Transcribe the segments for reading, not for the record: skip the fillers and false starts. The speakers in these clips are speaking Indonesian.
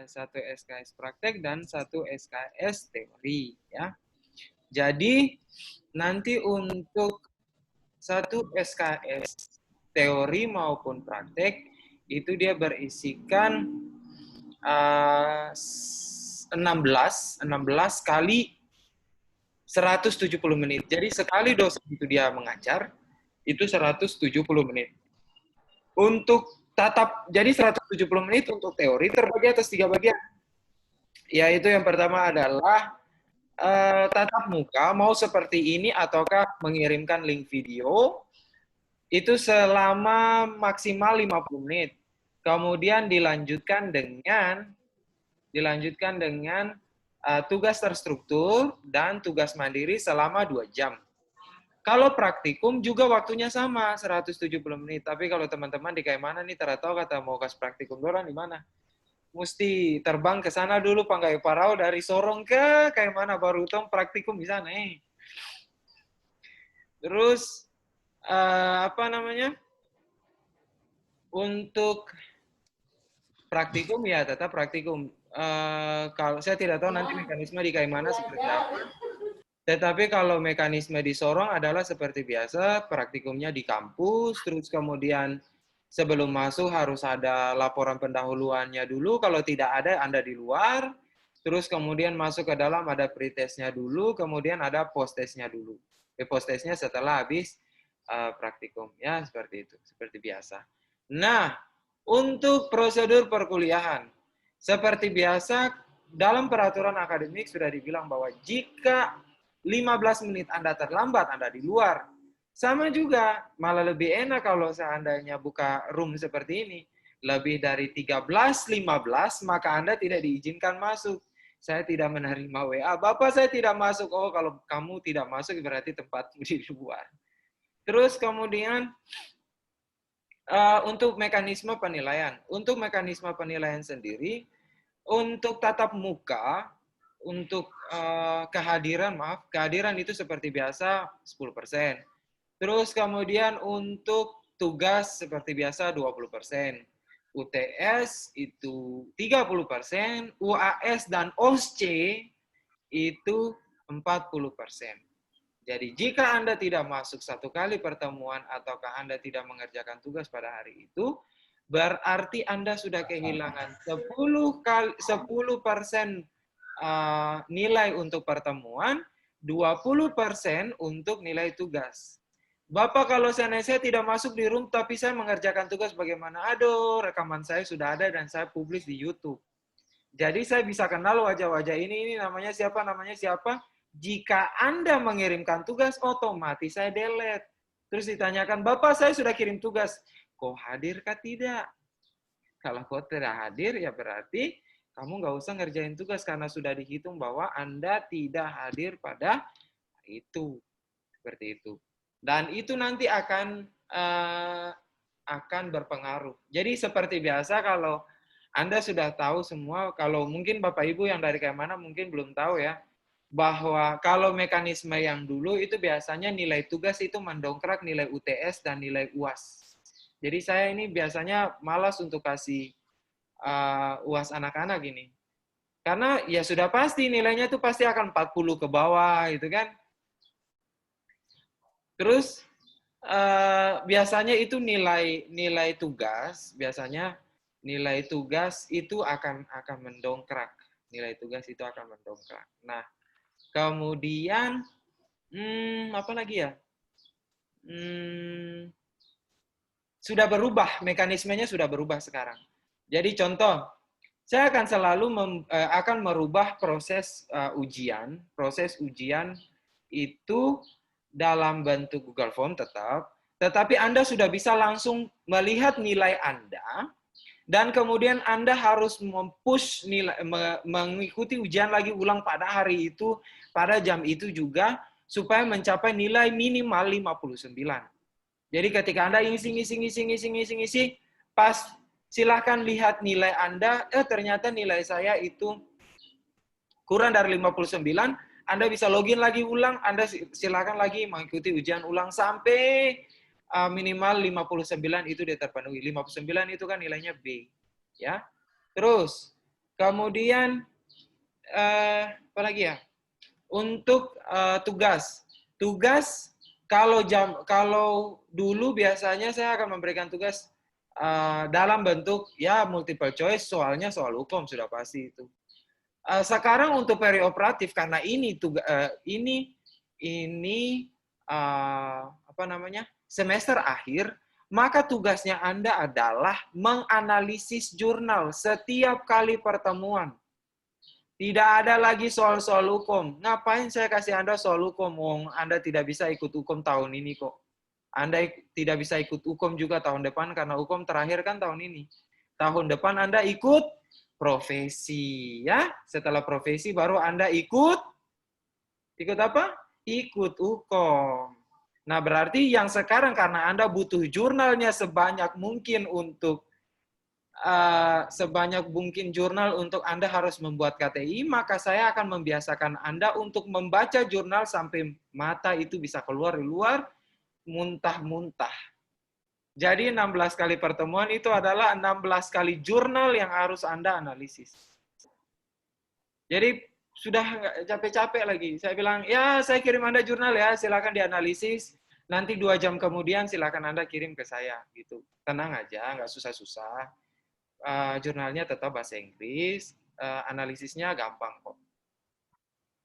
satu SKS praktek dan satu SKS teori ya. Jadi nanti untuk satu SKS teori maupun praktek itu dia berisikan 16 kali 170 menit. Jadi sekali dosen itu dia mengajar itu 170 menit. Untuk jadi 170 menit untuk teori terbagi atas 3 bagian. Yaitu yang pertama adalah tatap muka, mau seperti ini ataukah mengirimkan link video, itu selama maksimal 50 menit. Kemudian dilanjutkan dengan tugas terstruktur dan tugas mandiri selama 2 jam. Kalau praktikum juga waktunya sama, 170 menit. Tapi kalau teman-teman di kayak mana nih, tahu kata mau kasih praktikum dorang di mana? Mesti terbang ke sana dulu, Panggai Parau, dari Sorong ke kayak mana, baru tong praktikum di sana. Terus, apa namanya? Untuk praktikum ya tetap praktikum. Kalau saya tidak tahu nanti mekanisme di kayak mana seperti apa. Tetapi kalau mekanisme di Sorong adalah seperti biasa, praktikumnya di kampus, terus kemudian sebelum masuk harus ada laporan pendahuluannya dulu, kalau tidak ada Anda di luar, terus kemudian masuk ke dalam ada pretestnya dulu, kemudian ada post-testnya dulu. Post-testnya setelah habis praktikum, ya seperti itu, seperti biasa. Nah, untuk prosedur perkuliahan, seperti biasa dalam peraturan akademik sudah dibilang bahwa jika 15 menit Anda terlambat, Anda di luar. Sama juga, malah lebih enak kalau seandainya buka room seperti ini. Lebih dari 13.15, maka Anda tidak diizinkan masuk. Saya tidak menerima WA. Bapak, saya tidak masuk. Oh, kalau kamu tidak masuk, berarti tempatmu di luar. Terus kemudian, untuk mekanisme penilaian. Untuk mekanisme penilaian sendiri, untuk tatap muka, untuk kehadiran itu seperti biasa 10%. Terus kemudian untuk tugas seperti biasa 20%. UTS itu 30%, UAS dan OSC itu 40%. Jadi jika Anda tidak masuk 1 kali pertemuan ataukah Anda tidak mengerjakan tugas pada hari itu, berarti Anda sudah kehilangan 10% nilai untuk pertemuan, 20% untuk nilai tugas. Bapak, kalau saya tidak masuk di room, tapi saya mengerjakan tugas bagaimana? Aduh, rekaman saya sudah ada dan saya publis di YouTube. Jadi saya bisa kenal wajah-wajah ini namanya siapa, Jika Anda mengirimkan tugas, otomatis saya delete. Terus ditanyakan, Bapak saya sudah kirim tugas, kok hadir kah tidak? Kalau kau tidak hadir, ya berarti kamu nggak usah ngerjain tugas karena sudah dihitung bahwa Anda tidak hadir pada itu. Seperti itu. Dan itu nanti akan berpengaruh. Jadi seperti biasa kalau Anda sudah tahu semua, kalau mungkin Bapak Ibu yang dari kayak mana mungkin belum tahu ya, bahwa kalau mekanisme yang dulu itu biasanya nilai tugas itu mendongkrak nilai UTS dan nilai UAS. Jadi saya ini biasanya malas untuk kasih UAS anak-anak ini. Karena ya sudah pasti nilainya itu pasti akan 40 ke bawah gitu kan. Terus biasanya itu nilai tugas, biasanya nilai tugas itu akan mendongkrak. Nilai tugas itu akan mendongkrak. Nah, kemudian apa lagi ya? Sudah berubah, mekanismenya sudah berubah sekarang. Jadi contoh, saya akan selalu akan merubah proses ujian. Proses ujian itu dalam bentuk Google Form tetap, tetapi Anda sudah bisa langsung melihat nilai Anda, dan kemudian Anda harus mempush nilai, mengikuti ujian lagi ulang pada hari itu, pada jam itu juga, supaya mencapai nilai minimal 59. Jadi ketika Anda ngisi, pas silahkan lihat nilai Anda, ternyata nilai saya itu kurang dari 59, Anda bisa login lagi ulang, Anda silakan lagi mengikuti ujian ulang sampai minimal 59 itu dia terpenuhi. 59 itu kan nilainya B. Ya. Terus, Kemudian apa lagi ya? Untuk tugas kalau dulu biasanya saya akan memberikan tugas dalam bentuk ya multiple choice, soalnya soal hukum sudah pasti itu. Sekarang untuk perioperatif karena ini apa namanya semester akhir, maka tugasnya Anda adalah menganalisis jurnal setiap kali pertemuan. Tidak ada lagi soal-soal hukum. Ngapain saya kasih Anda soal hukum? Anda tidak bisa ikut hukum tahun ini kok. Anda tidak bisa ikut hukum juga tahun depan karena hukum terakhir kan tahun ini. Tahun depan Anda ikut profesi, ya. Setelah profesi baru Anda ikut apa? Ikut hukum. Nah, berarti yang sekarang karena Anda butuh jurnalnya sebanyak mungkin untuk jurnal untuk Anda harus membuat KTI, maka saya akan membiasakan Anda untuk membaca jurnal sampai mata itu bisa keluar di luar, muntah-muntah. Jadi 16 kali pertemuan itu adalah 16 kali jurnal yang harus Anda analisis. Jadi sudah nggak capek-capek lagi. Saya bilang, ya saya kirim Anda jurnal ya, silakan dianalisis. Nanti 2 jam kemudian silakan Anda kirim ke saya. Gitu. Tenang aja, nggak susah-susah. Jurnalnya tetap bahasa Inggris, analisisnya gampang kok.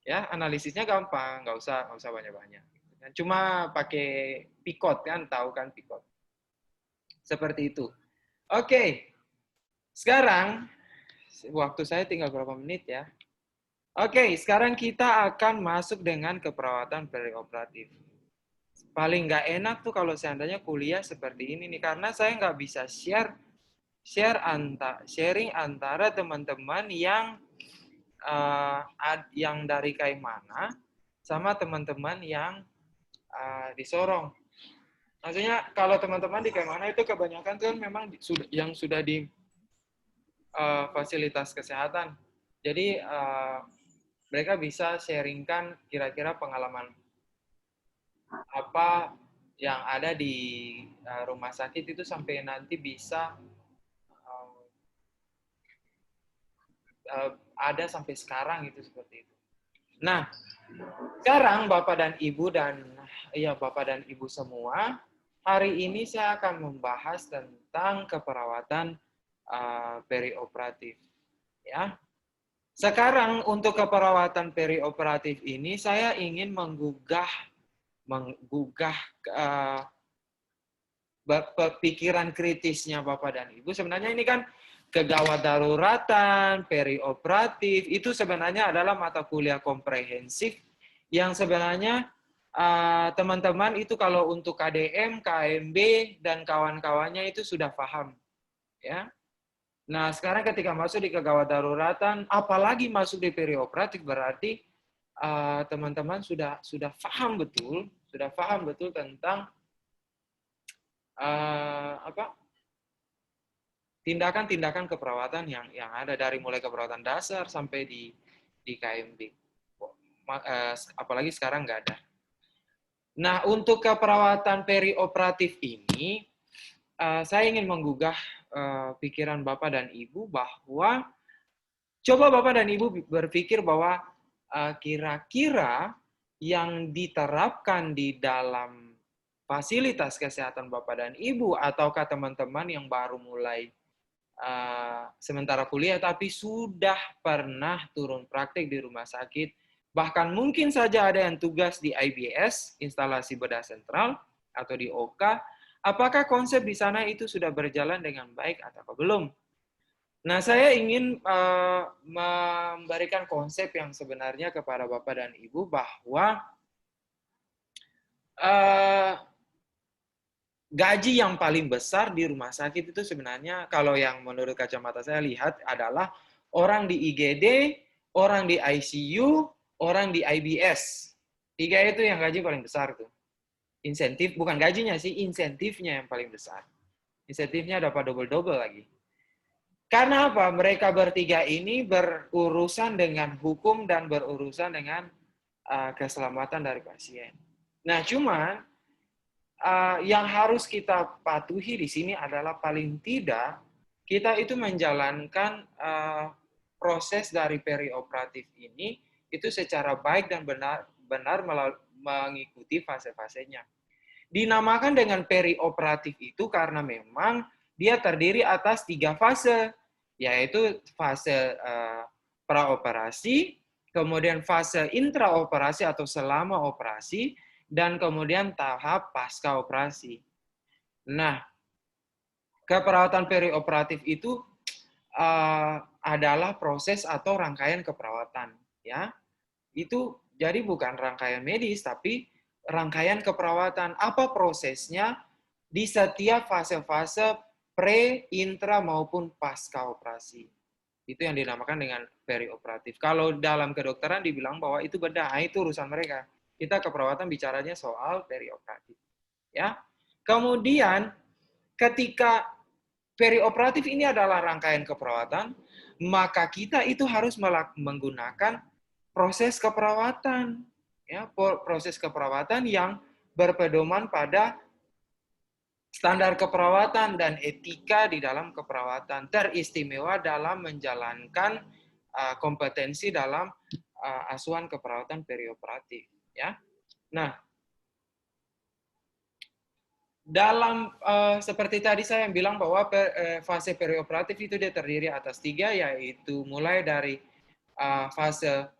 Ya, analisisnya gampang, nggak usah banyak-banyak. Cuma pakai Picot kan, tahu kan Picot. Seperti itu. Oke, sekarang waktu saya tinggal berapa menit ya? Oke, sekarang kita akan masuk dengan keperawatan perioperatif. Paling nggak enak tuh kalau seandainya kuliah seperti ini nih, karena saya nggak bisa sharing antara teman-teman yang dari kayak mana sama teman-teman yang di Sorong. Maksudnya kalau teman-teman di kayak mana itu kebanyakan kan memang yang sudah di fasilitas kesehatan. Jadi mereka bisa sharingkan kira-kira pengalaman apa yang ada di rumah sakit itu sampai nanti bisa ada sampai sekarang itu seperti itu. Nah, sekarang Bapak dan Ibu semua, hari ini saya akan membahas tentang keperawatan perioperatif. Ya. Sekarang untuk keperawatan perioperatif ini saya ingin menggugah pikiran kritisnya Bapak dan Ibu. Sebenarnya ini kan kegawat daruratan, perioperatif, itu sebenarnya adalah mata kuliah komprehensif yang sebenarnya teman-teman itu kalau untuk KDM, KMB, dan kawan-kawannya itu sudah paham. Ya. Nah, sekarang ketika masuk di kegawat daruratan, apalagi masuk di perioperatif, berarti teman-teman sudah paham betul tentang tindakan-tindakan keperawatan yang ada dari mulai keperawatan dasar sampai di KMB. Apalagi sekarang nggak ada. Nah, untuk keperawatan perioperatif ini, saya ingin menggugah pikiran Bapak dan Ibu bahwa coba Bapak dan Ibu berpikir bahwa kira-kira yang diterapkan di dalam fasilitas kesehatan Bapak dan Ibu ataukah teman-teman yang baru mulai sementara kuliah tapi sudah pernah turun praktik di rumah sakit, bahkan mungkin saja ada yang tugas di IBS, instalasi bedah sentral, atau di OK, apakah konsep di sana itu sudah berjalan dengan baik atau belum? Nah, saya ingin memberikan konsep yang sebenarnya kepada Bapak dan Ibu bahwa gaji yang paling besar di rumah sakit itu sebenarnya kalau yang menurut kacamata saya lihat adalah orang di IGD, orang di ICU, orang di IBS. 3 itu yang gaji paling besar tuh. Insentif, bukan gajinya sih, insentifnya yang paling besar. Insentifnya dapat double-double lagi. Karena apa? Mereka bertiga ini berurusan dengan hukum dan berurusan dengan keselamatan dari pasien. Nah, cuman yang harus kita patuhi di sini adalah paling tidak kita itu menjalankan proses dari perioperatif ini itu secara baik dan benar mengikuti fase-fasenya. Dinamakan dengan perioperatif itu karena memang dia terdiri atas 3 fase, yaitu fase praoperasi, kemudian fase intraoperasi atau selama operasi, dan kemudian tahap pasca operasi. Nah, keperawatan perioperatif itu adalah proses atau rangkaian keperawatan, ya. Itu jadi bukan rangkaian medis, tapi rangkaian keperawatan. Apa prosesnya di setiap fase-fase pre, intra, maupun pasca operasi. Itu yang dinamakan dengan perioperatif. Kalau dalam kedokteran dibilang bahwa itu bedah, itu urusan mereka. Kita keperawatan bicaranya soal perioperatif. Ya. Kemudian ketika perioperatif ini adalah rangkaian keperawatan, maka kita itu harus menggunakan proses keperawatan, ya, proses keperawatan yang berpedoman pada standar keperawatan dan etika di dalam keperawatan, teristimewa dalam menjalankan kompetensi dalam asuhan keperawatan perioperatif, ya. Nah, dalam seperti tadi saya bilang bahwa fase perioperatif itu dia terdiri atas 3, yaitu mulai dari fase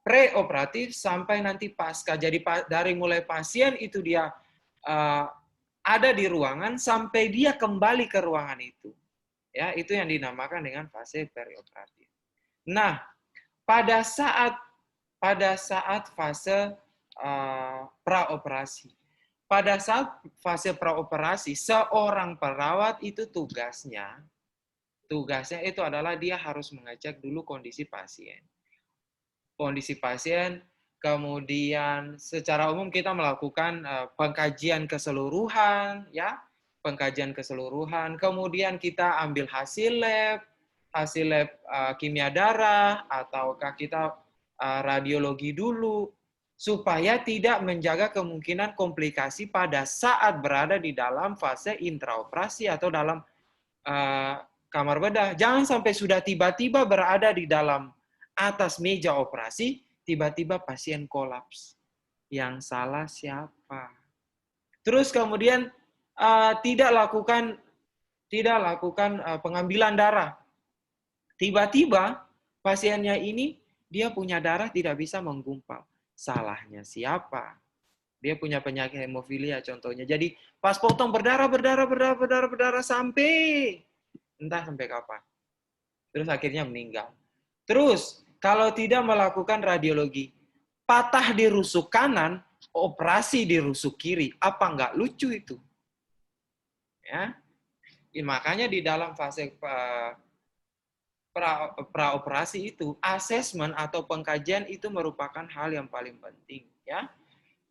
preoperatif sampai nanti pasca. Jadi dari mulai pasien itu dia ada di ruangan sampai dia kembali ke ruangan itu. Ya, itu yang dinamakan dengan fase perioperatif. Nah, pada saat fase praoperasi. Pada saat fase praoperasi, seorang perawat itu tugasnya itu adalah dia harus mengecek dulu kondisi pasien. Kondisi pasien, kemudian secara umum kita melakukan pengkajian keseluruhan, ya, pengkajian keseluruhan. Kemudian kita ambil hasil lab kimia darah, ataukah kita radiologi dulu, supaya tidak menjaga kemungkinan komplikasi pada saat berada di dalam fase intraoperasi atau dalam kamar bedah. Jangan sampai sudah tiba-tiba berada di dalam atas meja operasi, tiba-tiba pasien kolaps. Yang salah siapa? Terus kemudian tidak lakukan pengambilan darah. Tiba-tiba pasiennya ini dia punya darah tidak bisa menggumpal. Salahnya siapa? Dia punya penyakit hemofilia contohnya. Jadi pas potong berdarah sampai entah sampai kapan. Terus akhirnya meninggal. Terus kalau tidak melakukan radiologi, patah di rusuk kanan, operasi di rusuk kiri, apa enggak lucu itu? Ya. Makanya di dalam fase praoperasi itu, asesmen atau pengkajian itu merupakan hal yang paling penting, ya.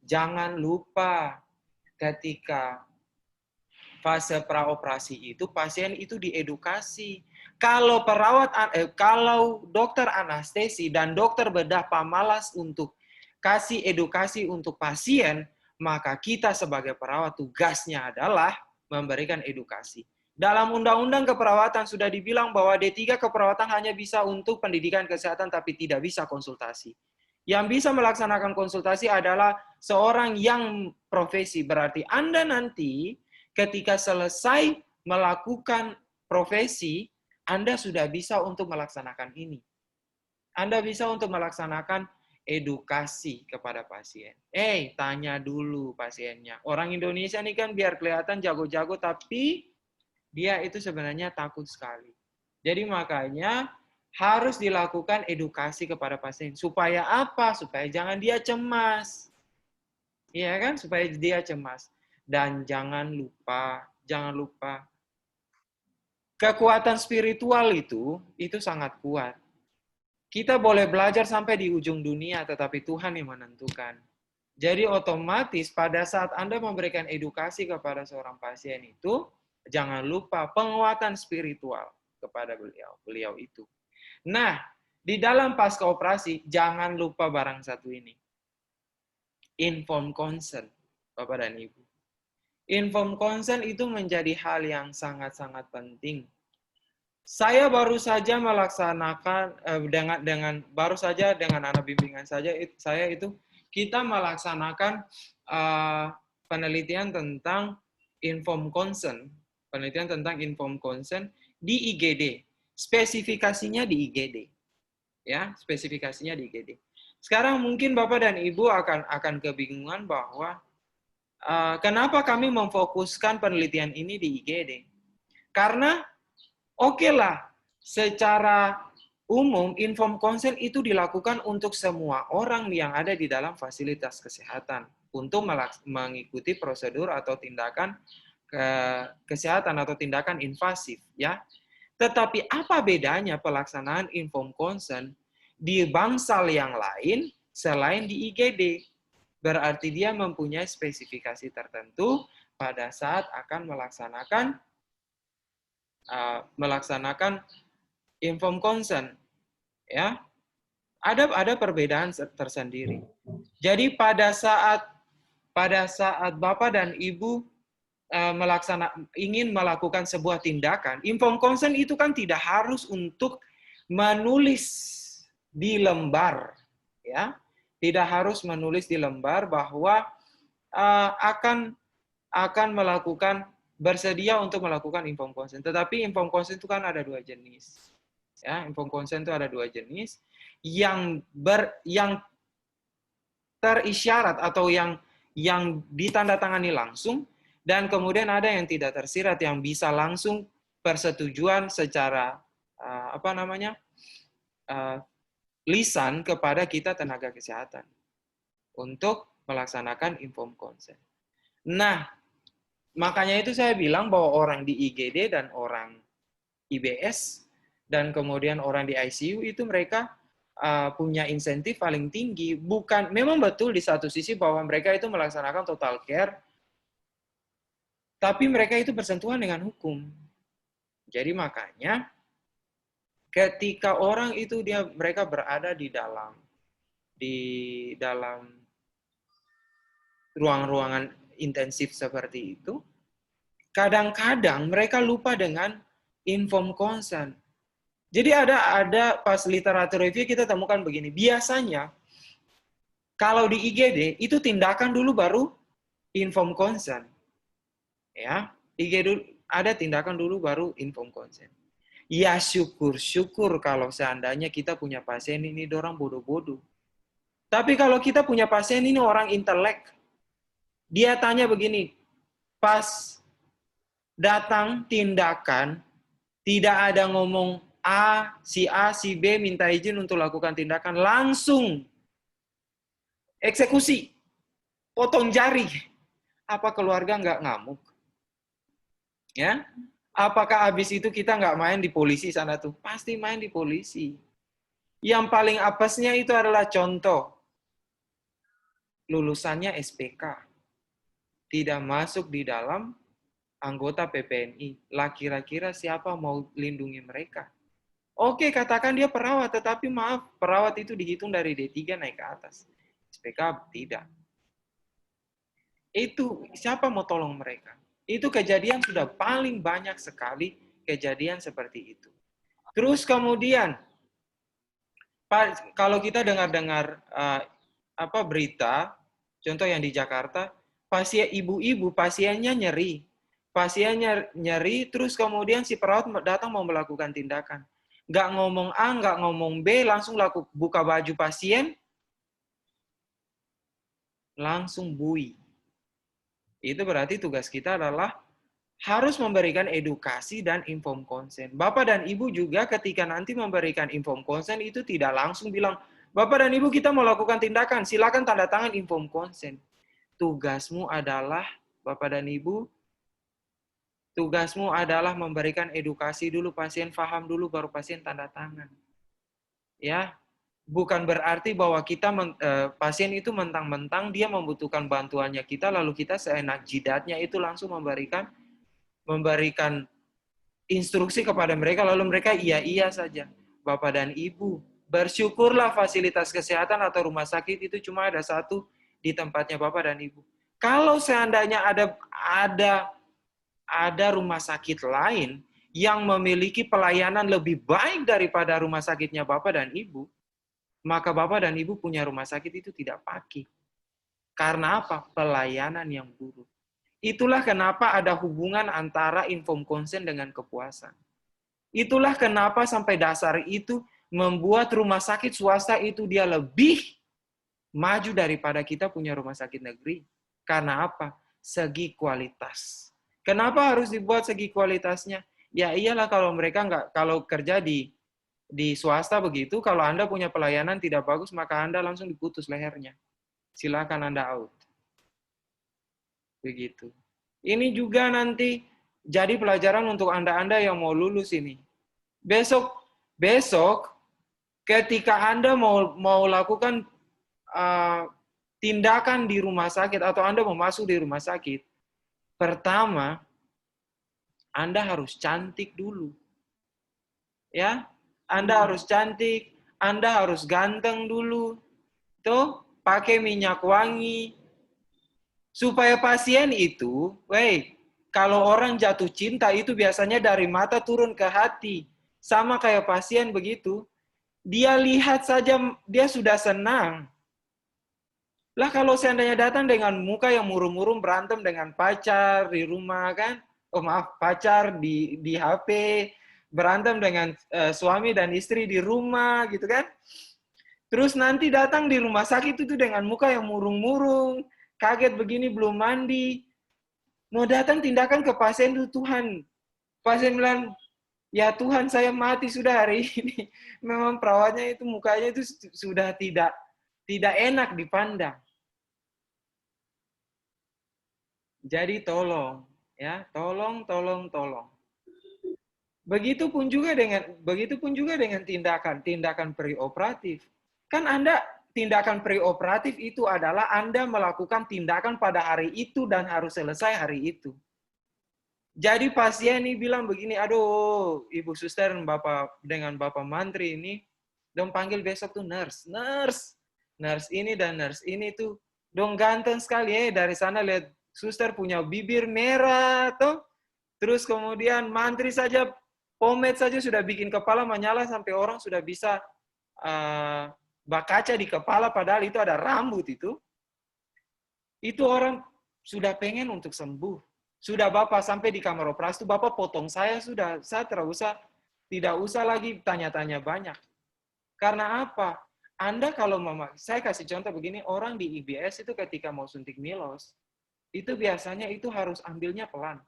Jangan lupa ketika fase praoperasi itu pasien itu diedukasi. Kalau kalau dokter anestesi dan dokter bedah pamalas untuk kasih edukasi untuk pasien, maka kita sebagai perawat tugasnya adalah memberikan edukasi. Dalam Undang-Undang Keperawatan sudah dibilang bahwa D3 keperawatan hanya bisa untuk pendidikan kesehatan tapi tidak bisa konsultasi. Yang bisa melaksanakan konsultasi adalah seorang yang profesi. Berarti Anda nanti ketika selesai melakukan profesi, Anda sudah bisa untuk melaksanakan ini. Anda bisa untuk melaksanakan edukasi kepada pasien. Tanya dulu pasiennya. Orang Indonesia ini kan biar kelihatan jago-jago, tapi dia itu sebenarnya takut sekali. Jadi makanya harus dilakukan edukasi kepada pasien. Supaya apa? Supaya jangan dia cemas. Iya kan? Supaya dia cemas. Dan jangan lupa, kekuatan spiritual itu sangat kuat. Kita boleh belajar sampai di ujung dunia, tetapi Tuhan yang menentukan. Jadi otomatis pada saat Anda memberikan edukasi kepada seorang pasien itu, jangan lupa penguatan spiritual kepada beliau itu. Nah, di dalam pasca operasi, jangan lupa barang satu ini. Informed consent, Bapak dan Ibu. Informed consent itu menjadi hal yang sangat-sangat penting. Saya baru saja melaksanakan baru saja dengan anak bimbingan saya itu kita melaksanakan penelitian tentang informed consent, di IGD. Spesifikasinya di IGD. Ya, spesifikasinya di IGD. Sekarang mungkin Bapak dan Ibu akan kebingungan bahwa kenapa kami memfokuskan penelitian ini di IGD? Karena oke lah, secara umum informed consent itu dilakukan untuk semua orang yang ada di dalam fasilitas kesehatan untuk mengikuti prosedur atau tindakan kesehatan atau tindakan invasif, ya. Tetapi apa bedanya pelaksanaan informed consent di bangsal yang lain selain di IGD? Berarti dia mempunyai spesifikasi tertentu pada saat akan melaksanakan informed consent, ya. Ada perbedaan tersendiri. Jadi pada saat Bapak dan Ibu ingin melakukan sebuah tindakan, informed consent itu kan tidak harus untuk menulis di lembar, ya. Tidak harus menulis di lembar bahwa akan bersedia untuk melakukan informed consent. Tetapi informed consent itu kan ada dua jenis. Ya, informed consent itu ada dua jenis yang terisyarat atau yang ditandatangani langsung, dan kemudian ada yang tidak tersirat yang bisa langsung persetujuan secara lisan kepada kita tenaga kesehatan untuk melaksanakan informed consent. Nah, makanya itu saya bilang bahwa orang di IGD dan orang IBS dan kemudian orang di ICU itu mereka punya insentif paling tinggi. Bukan, memang betul di satu sisi bahwa mereka itu melaksanakan total care, tapi mereka itu bersentuhan dengan hukum. Jadi makanya ketika orang itu mereka berada di dalam ruang-ruangan intensif seperti itu, kadang-kadang mereka lupa dengan informed consent. Jadi ada pas literatur review kita temukan begini, biasanya kalau di IGD itu tindakan dulu baru informed consent. Ya, IGD ada tindakan dulu baru informed consent. Ya syukur kalau seandainya kita punya pasien ini orang bodoh-bodoh. Tapi kalau kita punya pasien ini orang intelek, dia tanya begini, pas datang tindakan, tidak ada ngomong si A, si B minta izin untuk lakukan tindakan, langsung eksekusi, potong jari. Apa keluarga nggak ngamuk? Ya, apakah habis itu kita nggak main di polisi sana tuh? Pasti main di polisi. Yang paling apesnya itu adalah contoh, lulusannya SPK, tidak masuk di dalam anggota PPNI. Lah kira-kira siapa mau lindungi mereka? Oke, katakan dia perawat, tetapi maaf, perawat itu dihitung dari D3 naik ke atas. SPK tidak. Itu siapa mau tolong mereka? Itu kejadian sudah paling banyak sekali kejadian seperti itu. Terus kemudian, kalau kita dengar-dengar berita, contoh yang di Jakarta, pasien ibu-ibu pasiennya nyeri, terus kemudian si perawat datang mau melakukan tindakan. Nggak ngomong A, nggak ngomong B, langsung buka baju pasien, langsung bui. Itu berarti tugas kita adalah harus memberikan edukasi dan informed consent. Bapak dan Ibu juga ketika nanti memberikan informed consent itu tidak langsung bilang, Bapak dan Ibu kita mau lakukan tindakan, silakan tanda tangan informed consent. Tugasmu adalah, Bapak dan Ibu, tugasmu adalah memberikan edukasi dulu, pasien paham dulu, baru pasien tanda tangan. Ya, bukan berarti bahwa kita pasien itu mentang-mentang dia membutuhkan bantuannya kita, lalu kita seenak jidatnya itu langsung memberikan instruksi kepada mereka, lalu mereka iya saja. Bapak dan Ibu, bersyukurlah fasilitas kesehatan atau rumah sakit itu cuma ada satu di tempatnya Bapak dan Ibu. Kalau seandainya ada rumah sakit lain yang memiliki pelayanan lebih baik daripada rumah sakitnya Bapak dan Ibu, maka Bapak dan Ibu punya rumah sakit itu tidak pakai. Karena apa? Pelayanan yang buruk. Itulah kenapa ada hubungan antara inform consent dengan kepuasan. Itulah kenapa sampai dasar itu membuat rumah sakit swasta itu dia lebih maju daripada kita punya rumah sakit negeri. Karena apa? Segi kualitas. Kenapa harus dibuat segi kualitasnya? Ya iyalah kalau mereka kalau kerja di swasta begitu, kalau Anda punya pelayanan tidak bagus, maka Anda langsung diputus lehernya. Silakan Anda out. Begitu. Ini juga nanti jadi pelajaran untuk Anda-Anda yang mau lulus ini. Besok ketika Anda mau lakukan tindakan di rumah sakit atau Anda mau masuk di rumah sakit, pertama Anda harus cantik dulu. Ya, Anda harus cantik, Anda harus ganteng dulu. Tuh, pakai minyak wangi. Supaya pasien itu, kalau orang jatuh cinta itu biasanya dari mata turun ke hati. Sama kayak pasien begitu, dia lihat saja dia sudah senang. Lah kalau seandainya datang dengan muka yang murung-murung berantem dengan pacar di rumah kan, pacar di HP, berantem dengan suami dan istri di rumah gitu kan. Terus nanti datang di rumah sakit itu dengan muka yang murung-murung, kaget begini belum mandi. Mau datang tindakan ke pasien itu Tuhan. Pasien bilang, ya Tuhan saya mati sudah hari ini. Memang perawatnya itu mukanya itu sudah tidak enak dipandang. Jadi tolong, ya, tolong. Begitupun juga dengan tindakan preoperatif. Kan Anda tindakan preoperatif itu adalah Anda melakukan tindakan pada hari itu dan harus selesai hari itu. Jadi pasien ini bilang begini, aduh, Ibu Suster dengan Bapak Mantri ini, dong panggil besok tuh nurse ini dan nurse ini tuh, dong ganteng sekali dari sana lihat Suster punya bibir merah tuh, terus kemudian Mantri saja, pomade saja sudah bikin kepala menyala sampai orang sudah bisa bakaca di kepala padahal itu ada rambut itu orang sudah pengen untuk sembuh. Sudah Bapak sampai di kamar operasi, Bapak potong saya tidak usah lagi tanya-tanya banyak. Karena apa? Anda kalau saya kasih contoh begini, orang di IBS itu ketika mau suntik Milos, itu biasanya itu harus ambilnya pelan.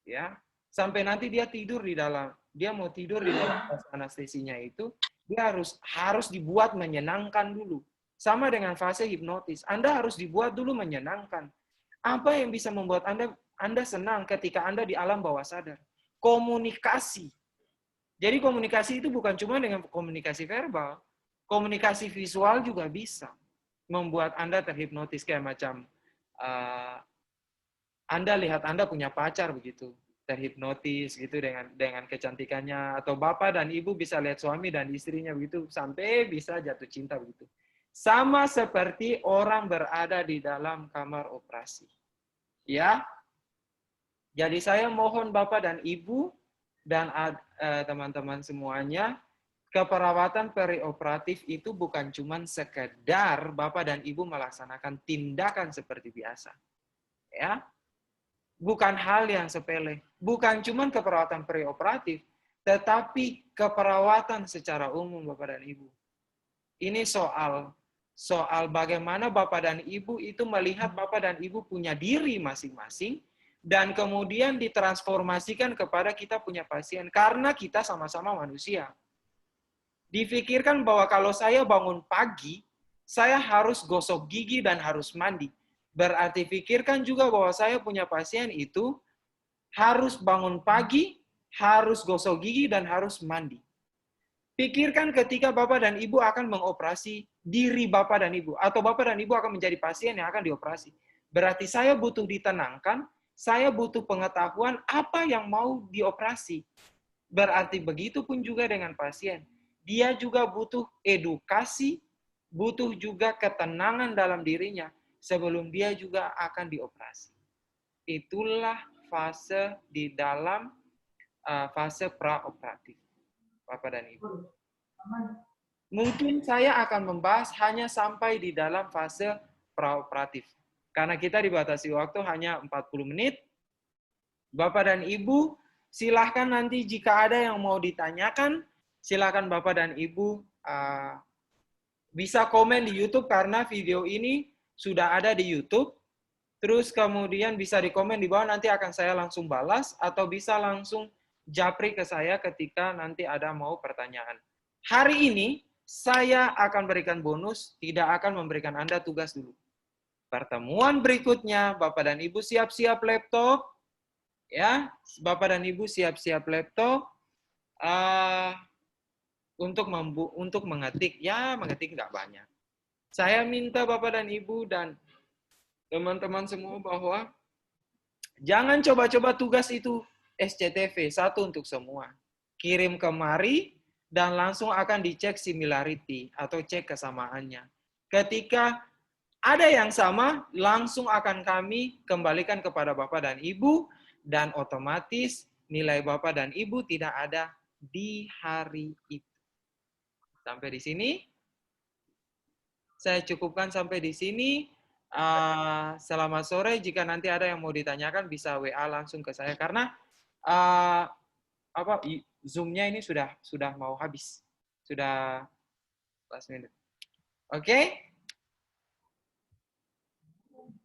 Ya, sampai nanti dia mau tidur di dalam anestesinya itu, dia harus dibuat menyenangkan dulu. Sama dengan fase hipnotis, Anda harus dibuat dulu menyenangkan. Apa yang bisa membuat Anda senang ketika Anda di alam bawah sadar? Komunikasi. Jadi komunikasi itu bukan cuma dengan komunikasi verbal, komunikasi visual juga bisa membuat Anda terhipnotis kayak macam Anda lihat Anda punya pacar begitu, terhipnotis gitu dengan kecantikannya, atau Bapak dan Ibu bisa lihat suami dan istrinya begitu sampai bisa jatuh cinta begitu. Sama seperti orang berada di dalam kamar operasi. Ya. Jadi saya mohon Bapak dan Ibu dan teman-teman semuanya, keperawatan perioperatif itu bukan cuma sekedar Bapak dan Ibu melaksanakan tindakan seperti biasa. Ya. Bukan hal yang sepele. Bukan cuma keperawatan perioperatif, tetapi keperawatan secara umum Bapak dan Ibu. Ini soal bagaimana Bapak dan Ibu itu melihat Bapak dan Ibu punya diri masing-masing dan kemudian ditransformasikan kepada kita punya pasien karena kita sama-sama manusia. Difikirkan bahwa kalau saya bangun pagi, saya harus gosok gigi dan harus mandi. Berarti pikirkan juga bahwa saya punya pasien itu harus bangun pagi, harus gosok gigi dan harus mandi. Pikirkan ketika Bapak dan Ibu akan mengoperasi diri Bapak dan Ibu, atau Bapak dan Ibu akan menjadi pasien yang akan dioperasi. Berarti saya butuh ditenangkan, saya butuh pengetahuan apa yang mau dioperasi. Berarti begitu pun juga dengan pasien. Dia juga butuh edukasi, butuh juga ketenangan dalam dirinya sebelum dia juga akan dioperasi. Itulah fase di dalam fase praoperatif, Bapak dan Ibu. Mungkin saya akan membahas hanya sampai di dalam fase praoperatif. Karena kita dibatasi waktu hanya 40 menit. Bapak dan Ibu, silahkan nanti jika ada yang mau ditanyakan, silahkan Bapak dan Ibu bisa komen di YouTube karena video ini sudah ada di YouTube. Terus kemudian bisa dikomen di bawah, nanti akan saya langsung balas, atau bisa langsung japri ke saya ketika nanti ada mau pertanyaan. Hari ini, saya akan berikan bonus, tidak akan memberikan Anda tugas dulu. Pertemuan berikutnya, Bapak dan Ibu siap-siap laptop, ya, Bapak dan Ibu siap-siap laptop untuk mengetik, ya mengetik nggak banyak. Saya minta Bapak dan Ibu dan teman-teman semua bahwa jangan coba-coba tugas itu SCTV, satu untuk semua. Kirim kemari dan langsung akan dicek similarity atau cek kesamaannya. Ketika ada yang sama, langsung akan kami kembalikan kepada Bapak dan Ibu dan otomatis nilai Bapak dan Ibu tidak ada di hari itu. Sampai di sini. Saya cukupkan sampai di sini. Selamat sore. Jika nanti ada yang mau ditanyakan bisa WA langsung ke saya karena Zoom-nya ini sudah mau habis. Sudah last minute. Oke?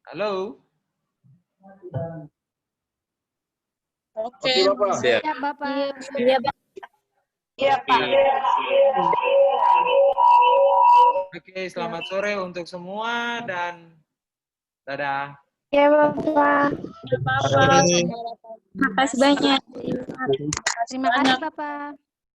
Halo? Oke, Bapak. siap. Siap, Bapak. Iya, Pak. Iya, Pak. Oke, selamat sore untuk semua dan dadah. Ya, Bapak. Bapak. Makasih banyak. Terima kasih, Bapak.